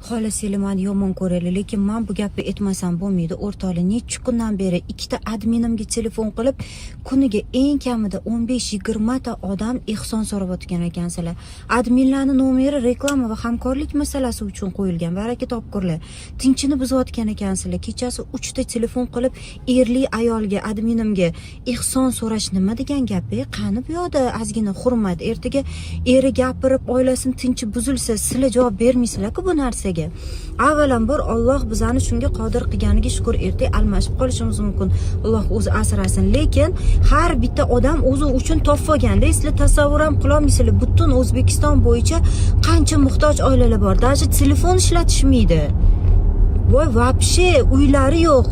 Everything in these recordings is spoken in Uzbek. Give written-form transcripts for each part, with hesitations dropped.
xolasanglar meni yomon ko'raylar, lekin men bu gapni aytmasam bo'lmaydi. O'rtoqlar, necha kundan beri ikkita adminimga telefon qilib, kuniga eng kamida 15-20 ta odam ehson so'rayotgan ekansizlar. Adminlarning nomeri reklama va hamkorlik masalasi uchun qo'yilgan. Baraka topkurlar. Tinchini buzayotgan ekansizlar. Kechasi 3 ta telefon qilib, erli ayolga, adminimga ehson so'rash nima degan gap? Qani bu yoqda ozgina hurmat. Ertaga eri gapirib, oilasini tinchi buzilsa, sizlar javob bermaysizlar-ku bu narsaga. Avvalambor Alloh bizani shunga qodir qilganiga shukr, ertaga almashib qolishimiz mumkin. Alloh o'zi asrasin. Lekin har bitta odam o'zi uchun topganda, sizlar tasavvur ham qila olmaysizlar. Butun O'zbekiston bo'yicha qancha muhtoj oilalar bor. Даже telefon ishlatishmaydi. Voy, vobshe uylari yo'q.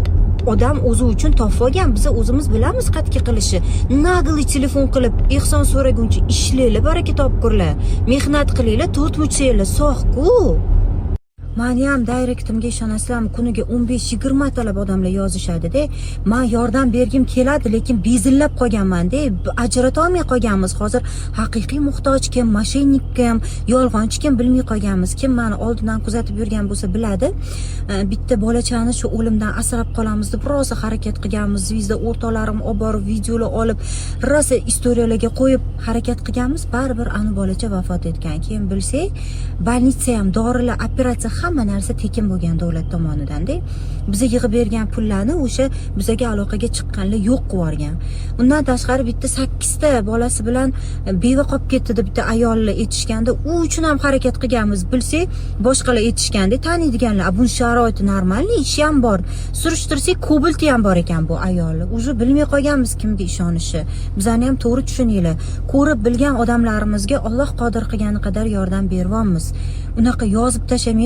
Odam o'zi uchun topgan, biz o'zimiz bilamiz qatki qilishi. Nagli telefon qilib ehson so'raguncha ishlanglar, baraka topkurlar. Mehnat qilinglar, to'rt muchsanglar, sog'-ku. Meni ham direktimga ishonasizlarmi, kuniga 15-20 talab odamlar yozishadi-da. Men yordam bergim keladi, lekin bezillab qolganman-da. Ajrata olmay qolganmiz. Hozir haqiqiy muhtoj kim, moshennik kim, yolg'onchi kim bilmay qolganmiz. Kim meni oldindan kuzatib yurgan bo'lsa biladi. Bitta bolachani shu o'limdan asrab qolamiz deb rosa harakat qilganmiz. Bizda o'rtoqlarim olib borib videolar olib, rosa istoriyalarga qo'yib harakat qilganmiz. Baribir ani bolacha vafot etgan. Keyin bilsak, больница ham, dorilar, operatsiya hamma narsa tekin bo'lgan davlat tomonidan-da. Bizga yig'ib bergan pullarni o'sha bizga aloqaga chiqqanlar yo'q qilib yuborgan. Undan tashqari bitta 8 ta bolasi bilan beva qolib ketdi deb bitta ayollar aytishganda, u uchun ham harakat qilganmiz. Bilsak, boshqalar aytishganda, taniydiganlar, bu sharoiti normalniy, ishi ham bor. Surishtirsak, kobalti ham bor ekan bu ayollar. O'zi bilmay qolganmiz kimga ishonishi. Bizani ham to'g'ri tushuninglar. Ko'rib bilgan odamlarimizga Alloh qodir qilgani qadar yordam beryapmiz. Unaqa yozib tashamay